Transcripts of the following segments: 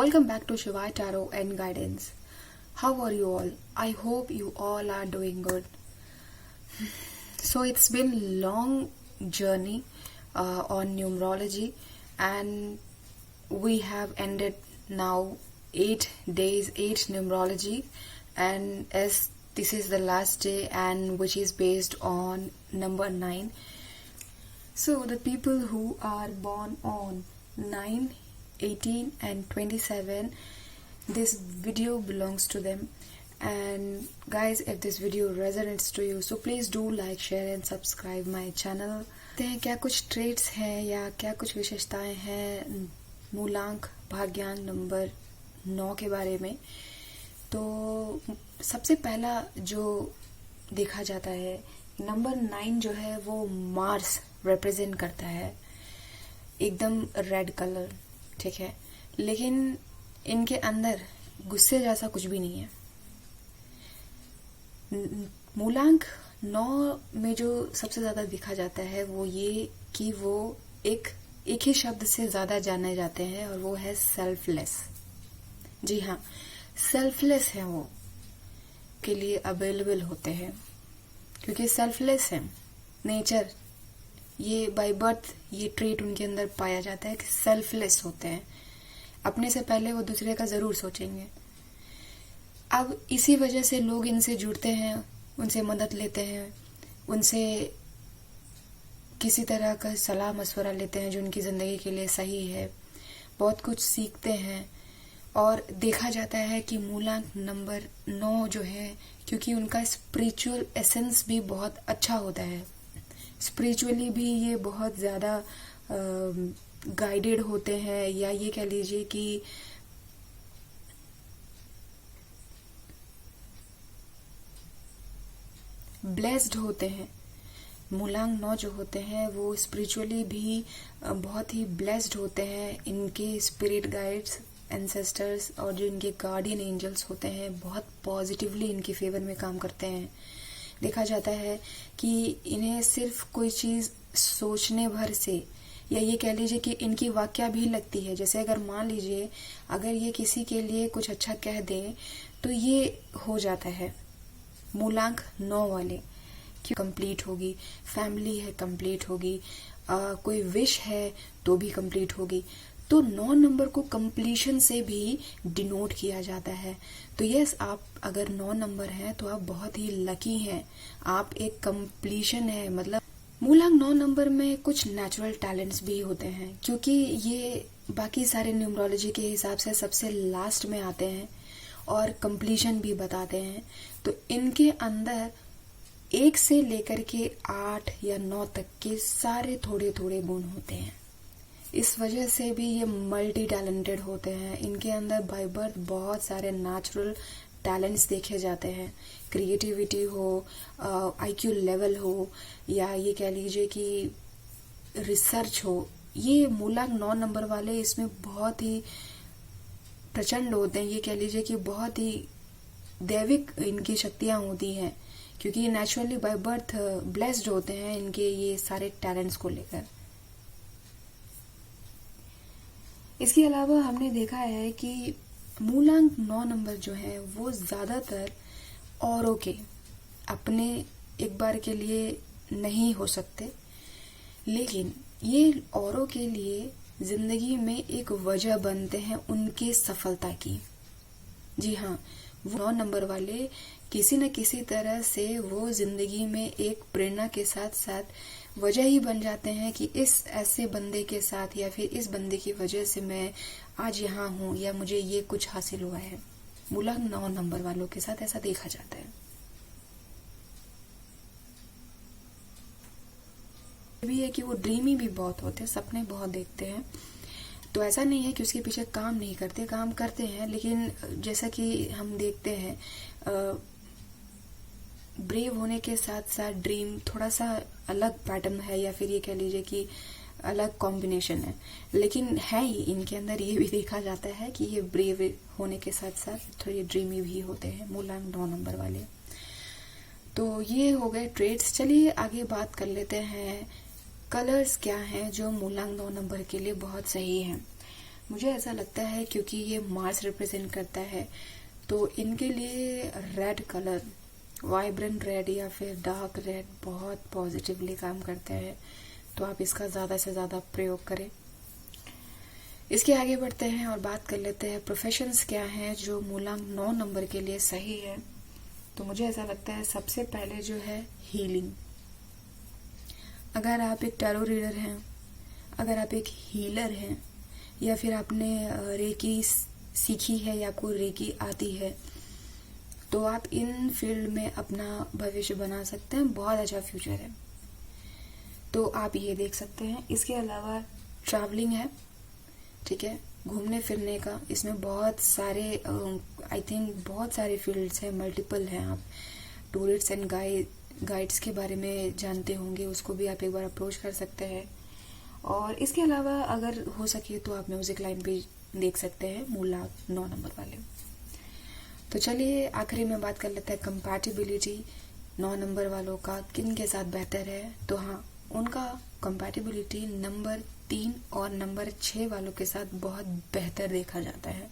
Welcome back to Shivai Tarot and Guidance. How are you all? I hope you all are doing good. So it's been a long journey on numerology, and we have ended now 8 days, 8 numerology, and as this is the last day and which is based on number 9. So the people who are born on 9, 18 and 27, this video belongs to them. And guys, if this video resonates to you, so please do like, share and subscribe my channel. क्या कुछ trades हैं या क्या कुछ विशेषताएं हैं मूलांक भाग्यांक number 9 के बारे में। तो सबसे पहला जो देखा जाता है, नंबर 9 जो है वो मार्स रिप्रेजेंट करता है, एकदम रेड कलर, ठीक है। लेकिन इनके अंदर गुस्से जैसा कुछ भी नहीं है। मूलांक 9 में जो सबसे ज्यादा दिखा जाता है वो ये कि वो एक ही शब्द से ज्यादा जाने जाते हैं और वो है सेल्फलेस। जी हाँ, सेल्फलेस है, वो के लिए अवेलेबल होते हैं क्योंकि सेल्फलेस है नेचर। ये बाय बर्थ ये ट्रेट उनके अंदर पाया जाता है कि सेल्फलेस होते हैं, अपने से पहले वो दूसरे का जरूर सोचेंगे। अब इसी वजह से लोग इनसे जुड़ते हैं, उनसे मदद लेते हैं, उनसे किसी तरह का सलाह मशवरा लेते हैं जो उनकी जिंदगी के लिए सही है, बहुत कुछ सीखते हैं। और देखा जाता है कि मूलांक नंबर 9 जो है, क्योंकि उनका स्पिरिचुअल एसेंस भी बहुत अच्छा होता है, स्पिरिचुअली भी ये बहुत ज्यादा गाइडेड होते हैं, या ये कह लीजिए कि ब्लेस्ड होते हैं। मूलांक 9 जो होते हैं वो स्पिरिचुअली भी बहुत ही ब्लेस्ड होते हैं। इनके स्पिरिट गाइड्स, एंसेस्टर्स और जो इनके गार्डियन एंजल्स होते हैं बहुत पॉजिटिवली इनके फेवर में काम करते हैं। देखा जाता है कि इन्हें सिर्फ कोई चीज सोचने भर से, या ये कह लीजिए कि इनकी वाक्या भी लगती है। जैसे अगर मान लीजिए अगर ये किसी के लिए कुछ अच्छा कह दें तो ये हो जाता है। मूलांक 9 वाले कि कंप्लीट होगी, फैमिली है कंप्लीट होगी, कोई विश है तो भी कंप्लीट होगी। तो 9 नंबर को कंप्लीशन से भी डिनोट किया जाता है। तो यस, आप अगर 9 नंबर हैं तो आप बहुत ही लकी हैं, आप एक कंप्लीशन है। मतलब मूलांक 9 नंबर में कुछ नेचुरल टैलेंट्स भी होते हैं, क्योंकि ये बाकी सारे न्यूमरोलॉजी के हिसाब से सबसे लास्ट में आते हैं और कंप्लीशन भी बताते हैं। तो इनके अंदर 1 से लेकर के 8 या 9 तक के सारे थोड़े थोड़े गुण होते हैं। इस वजह से भी ये मल्टी टैलेंटेड होते हैं। इनके अंदर बाय बर्थ बहुत सारे नेचुरल टैलेंट्स देखे जाते हैं। क्रिएटिविटी हो, आईक्यू लेवल हो, या ये कह लीजिए कि रिसर्च हो, ये मूलांक 9 नंबर वाले इसमें बहुत ही प्रचंड होते हैं। ये कह लीजिए कि बहुत ही दैविक इनकी शक्तियां होती हैं, क्योंकि ये नेचुरली बाय बर्थ ब्लेस्ड होते हैं इनके ये सारे टैलेंट्स को लेकर। इसके अलावा हमने देखा है कि मूलांक 9 नंबर जो है वो ज्यादातर औरों के, अपने एक बार के लिए नहीं हो सकते, लेकिन ये औरों के लिए जिंदगी में एक वजह बनते हैं उनकी सफलता की। जी हाँ, वो 9 नंबर वाले किसी न किसी तरह से वो जिंदगी में एक प्रेरणा के साथ साथ वजह ही बन जाते हैं कि इस ऐसे बंदे के साथ या फिर इस बंदे की वजह से मैं आज यहाँ हूँ या मुझे ये कुछ हासिल हुआ है। मूलांक 9 नंबर वालों के साथ ऐसा देखा जाता है। भी है कि वो ड्रीमी भी बहुत होते हैं, सपने बहुत देखते हैं। तो ऐसा नहीं है कि उसके पीछे काम नहीं करते, काम करते हैं, लेकिन जैसा कि हम देखते हैं ब्रेव होने के साथ साथ ड्रीम थोड़ा सा अलग पैटर्न है, या फिर ये कह लीजिए कि अलग कॉम्बिनेशन है। लेकिन है ही इनके अंदर, ये भी देखा जाता है कि ये ब्रेव होने के साथ साथ थोड़े ड्रीमी भी होते हैं मूलांक 9 नंबर वाले। तो ये हो गए ट्रेड्स। चलिए आगे बात कर लेते हैं कलर्स क्या हैं जो मूलांक 9 नंबर के लिए बहुत सही हैं। मुझे ऐसा लगता है क्योंकि ये मार्स रिप्रेजेंट करता है, तो इनके लिए रेड कलर, वाइब्रेंट रेड या फिर डार्क रेड बहुत पॉजिटिवली काम करता है। तो आप इसका ज़्यादा से ज़्यादा प्रयोग करें। इसके आगे बढ़ते हैं और बात कर लेते हैं प्रोफेशंस क्या हैं जो मूलांक 9 नंबर के लिए सही है। तो मुझे ऐसा लगता है सबसे पहले जो है हीलिंग। अगर आप एक टैरो रीडर हैं, अगर आप एक हीलर हैं, या फिर आपने रेकी सीखी है या कोई रेकी आती है, तो आप इन फील्ड में अपना भविष्य बना सकते हैं। बहुत अच्छा फ्यूचर है, तो आप ये देख सकते हैं। इसके अलावा ट्रैवलिंग है, ठीक है, घूमने फिरने का। इसमें बहुत सारे आई थिंक बहुत सारे फील्ड्स हैं, मल्टीपल हैं। आप टूरिस्ट एंड गाइड्स के बारे में जानते होंगे, उसको भी आप एक बार अप्रोच कर सकते हैं। और इसके अलावा अगर हो सके तो आप म्यूजिक लाइन भी देख सकते हैं मूलांक 9 नंबर वाले। तो चलिए आखिरी में बात कर लेते हैं कंपैटिबिलिटी 9 नंबर वालों का किन के साथ बेहतर है। तो हाँ, उनका कंपैटिबिलिटी नंबर 3 और नंबर 6 वालों के साथ बहुत बेहतर देखा जाता है।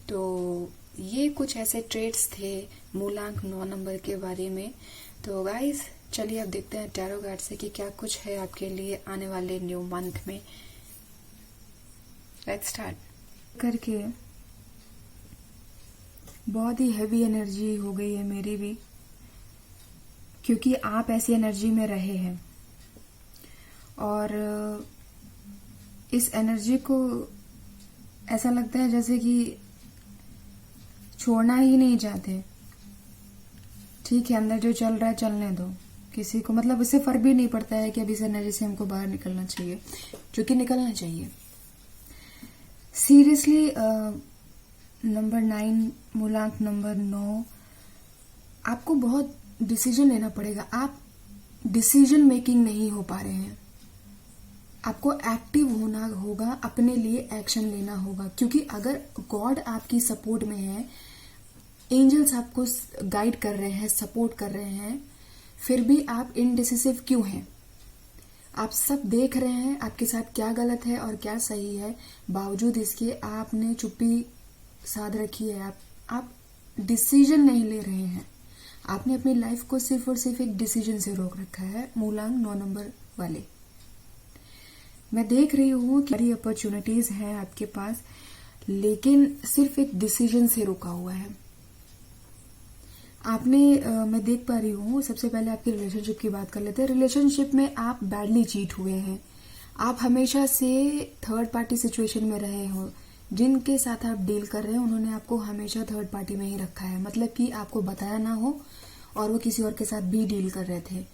तो ये कुछ ऐसे ट्रेड्स थे मूलांक 9 नंबर के बारे में। तो गाइस चलिए अब देखते हैं टैरो कार्ड से कि क्या कुछ है आपके लिए आने वाले न्यू मंथ में। लेट्स स्टार्ट करके। बहुत ही हैवी एनर्जी हो गई है मेरी भी, क्योंकि आप ऐसी एनर्जी में रहे हैं और इस एनर्जी को ऐसा लगता है जैसे कि छोड़ना ही नहीं चाहते। ठीक है, अंदर जो चल रहा है चलने दो, किसी को मतलब इससे फर्क भी नहीं पड़ता है कि अब इस एनर्जी से हमको बाहर निकलना चाहिए, जो कि निकलना चाहिए। सीरियसली नंबर 9 मूलांक नंबर 9, आपको बहुत डिसीजन लेना पड़ेगा। आप डिसीजन मेकिंग नहीं हो पा रहे हैं। आपको एक्टिव होना होगा, अपने लिए एक्शन लेना होगा, क्योंकि अगर गॉड आपकी सपोर्ट में है, एंजल्स आपको गाइड कर रहे हैं, सपोर्ट कर रहे हैं, फिर भी आप इनडिसिसिव क्यों हैं? आप सब देख रहे हैं आपके साथ क्या गलत है और क्या सही है, बावजूद इसके आपने चुप्पी साध रखी है। आप डिसीजन नहीं ले रहे हैं। आपने अपनी लाइफ को सिर्फ और सिर्फ एक डिसीजन से रोक रखा है। मूलांक 9 नंबर वाले, मैं देख रही हूं कि बड़ी अपॉर्चुनिटीज हैं आपके पास, लेकिन सिर्फ एक डिसीजन से रुका हुआ है। आपने मैं देख पा रही हूँ, सबसे पहले आपकी रिलेशनशिप की बात कर लेते हैं। रिलेशनशिप में आप बैडली चीट हुए हैं। आप हमेशा से थर्ड पार्टी सिचुएशन में रहे हो। जिनके साथ आप डील कर रहे हैं उन्होंने आपको हमेशा थर्ड पार्टी में ही रखा है, मतलब कि आपको बताया ना हो और वो किसी और के साथ भी डील कर रहे थे।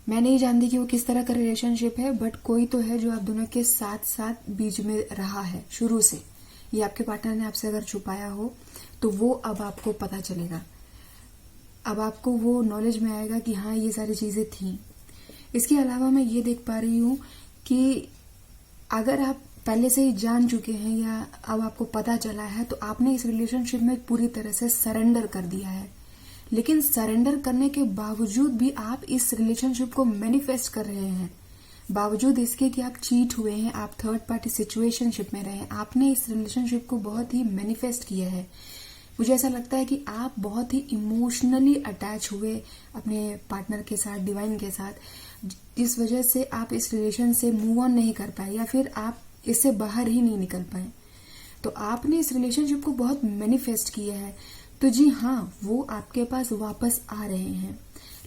मैं नहीं जानती कि वो किस तरह का रिलेशनशिप है, बट कोई तो है जो आप दोनों के साथ साथ बीच में रहा है शुरू से। ये आपके पार्टनर ने आपसे अगर छुपाया हो तो वो अब आपको पता चलेगा, अब आपको वो नॉलेज में आएगा कि हाँ ये सारी चीजें थी। इसके अलावा मैं ये देख पा रही हूँ कि अगर आप पहले से ही जान चुके हैं या अब आपको पता चला है, तो आपने इस रिलेशनशिप में पूरी तरह से सरेंडर कर दिया है। लेकिन सरेंडर करने के बावजूद भी आप इस रिलेशनशिप को मैनिफेस्ट कर रहे हैं, बावजूद इसके कि आप चीट हुए हैं, आप थर्ड पार्टी सिचुएशनशिप में रहे, आपने इस रिलेशनशिप को बहुत ही मैनिफेस्ट किया है। मुझे ऐसा लगता है कि आप बहुत ही इमोशनली अटैच हुए अपने पार्टनर के साथ, डिवाइन के साथ, जिस वजह से आप इस रिलेशन से मूव ऑन नहीं कर पाए या फिर आप इससे बाहर ही नहीं निकल पाए। तो आपने इस रिलेशनशिप को बहुत मैनिफेस्ट किया है। तो जी हाँ, वो आपके पास वापस आ रहे हैं,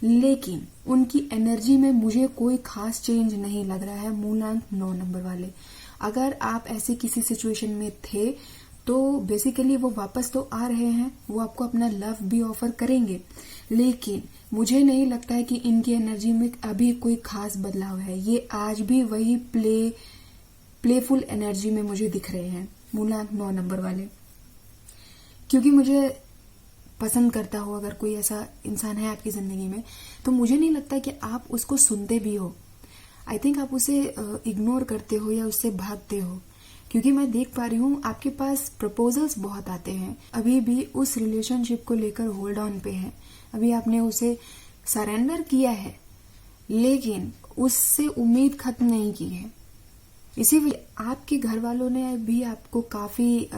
लेकिन उनकी एनर्जी में मुझे कोई खास चेंज नहीं लग रहा है। मूलांक 9 नंबर वाले, अगर आप ऐसे किसी सिचुएशन में थे तो बेसिकली वो वापस तो आ रहे हैं, वो आपको अपना लव भी ऑफर करेंगे, लेकिन मुझे नहीं लगता है कि इनकी एनर्जी में अभी कोई खास बदलाव है। ये आज भी वही प्लेफुल एनर्जी में मुझे दिख रहे हैं मूलांक 9 नंबर वाले। क्योंकि मुझे पसंद करता हो अगर कोई ऐसा इंसान है आपकी जिंदगी में, तो मुझे नहीं लगता कि आप उसको सुनते भी हो। आई थिंक आप उसे इग्नोर करते हो या उससे भागते हो, क्योंकि मैं देख पा रही हूँ आपके पास प्रपोजल्स बहुत आते हैं। अभी भी उस रिलेशनशिप को लेकर होल्ड ऑन पे है, अभी आपने उसे सरेंडर किया है लेकिन उससे उम्मीद खत्म नहीं की है। इसी वजह आपके घर वालों ने भी आपको काफी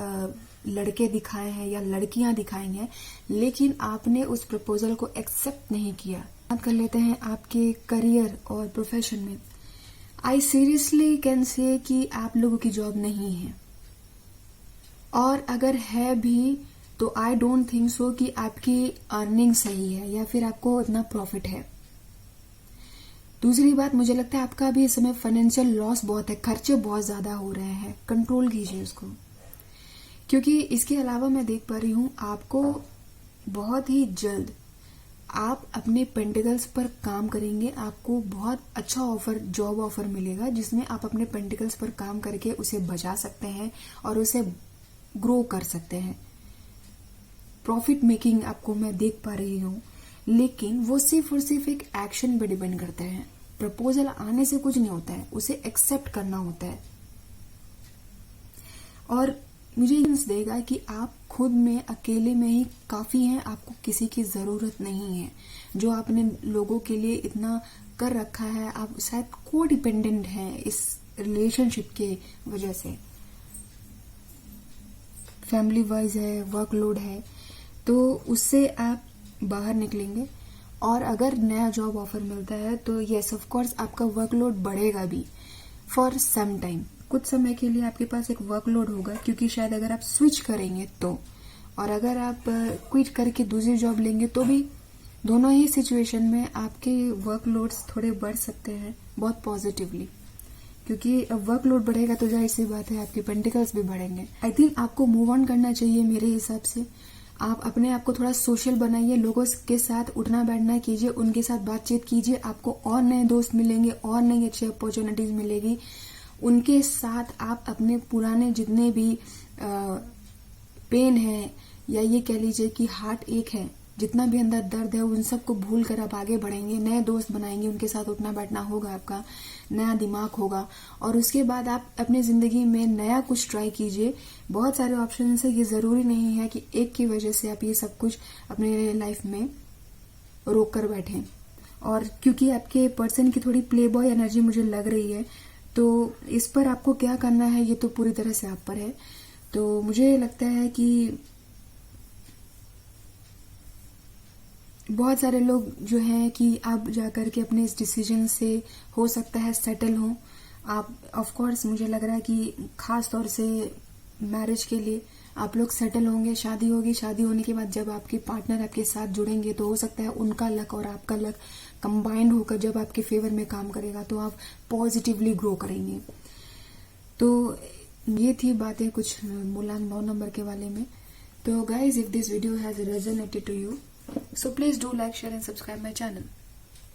लड़के दिखाए हैं या लड़कियां दिखाई हैं, लेकिन आपने उस प्रपोजल को एक्सेप्ट नहीं किया। बात कर लेते हैं आपके करियर और प्रोफेशन में। आई सीरियसली कैन से कि आप लोगों की जॉब नहीं है, और अगर है भी तो आई डोंट थिंक सो कि आपकी अर्निंग सही है या फिर आपको इतना प्रॉफिट है। दूसरी बात, मुझे लगता है आपका भी इस समय फाइनेंशियल लॉस बहुत है, खर्चे बहुत ज्यादा हो रहे हैं, कंट्रोल कीजिए उसको। क्योंकि इसके अलावा मैं देख पा रही हूं आपको बहुत ही जल्द आप अपने पेंटिकल्स पर काम करेंगे। आपको बहुत अच्छा ऑफर, जॉब ऑफर मिलेगा जिसमें आप अपने पेंटिकल्स पर काम करके उसे बचा सकते हैं और उसे ग्रो कर सकते हैं। प्रॉफिट मेकिंग आपको मैं देख पा रही हूँ, लेकिन वो सिर्फ और सिर्फ एक एक्शन पे डिपेंड करता है। प्रपोजल आने से कुछ नहीं होता है, उसे एक्सेप्ट करना होता है। और मुझे देगा कि आप खुद में अकेले में ही काफी हैं, आपको किसी की जरूरत नहीं है। जो आपने लोगों के लिए इतना कर रखा है, आप शायद को डिपेंडेंट हैं इस रिलेशनशिप के वजह से, फैमिली वाइज है, वर्कलोड है, तो उससे आप बाहर निकलेंगे। और अगर नया जॉब ऑफर मिलता है तो यस ऑफ कोर्स आपका वर्कलोड बढ़ेगा भी फॉर सम टाइम। कुछ समय के लिए आपके पास एक वर्कलोड होगा, क्योंकि शायद अगर आप स्विच करेंगे तो, और अगर आप क्विट करके दूसरी जॉब लेंगे तो भी, दोनों ही सिचुएशन में आपके वर्कलोड्स थोड़े बढ़ सकते हैं बहुत पॉजिटिवली। क्योंकि वर्कलोड बढ़ेगा तो जाहिर सी बात है आपके पेंटिकल्स भी बढ़ेंगे। आई थिंक आपको मूव ऑन करना चाहिए मेरे हिसाब से। आप अपने आप को थोड़ा सोशल बनाइए, लोगों के साथ उठना बैठना कीजिए, उनके साथ बातचीत कीजिए, आपको और नए दोस्त मिलेंगे और नई अच्छी अपॉर्चुनिटीज मिलेगी। उनके साथ आप अपने पुराने जितने भी पेन है, या ये कह लीजिए कि हार्ट एक है, जितना भी अंदर दर्द है, उन सबको भूल कर आप आगे बढ़ेंगे, नए दोस्त बनाएंगे, उनके साथ उठना बैठना होगा, आपका नया दिमाग होगा। और उसके बाद आप अपनी जिंदगी में नया कुछ ट्राई कीजिए। बहुत सारे ऑप्शन है, ये जरूरी नहीं है कि एक की वजह से आप ये सब कुछ अपने लाइफ में रोक कर बैठे। और क्योंकि आपके पर्सन की थोड़ी प्ले बॉय एनर्जी मुझे लग रही है, तो इस पर आपको क्या करना है ये तो पूरी तरह से आप पर है। तो मुझे लगता है कि बहुत सारे लोग जो हैं कि आप जाकर के अपने इस डिसीजन से हो सकता है सेटल हो आप। ऑफ कोर्स मुझे लग रहा है कि खास तौर से मैरिज के लिए आप लोग सेटल होंगे, शादी होगी। शादी होने के बाद जब आपके पार्टनर आपके साथ जुड़ेंगे तो हो सकता है उनका लक और आपका लक कंबाइंड होकर जब आपके फेवर में काम करेगा तो आप पॉजिटिवली ग्रो करेंगे। तो ये थी बातें कुछ मूलांक 9 नंबर के बारे में। तो guys, if this video has resonated to you, so please do like, share and subscribe my channel.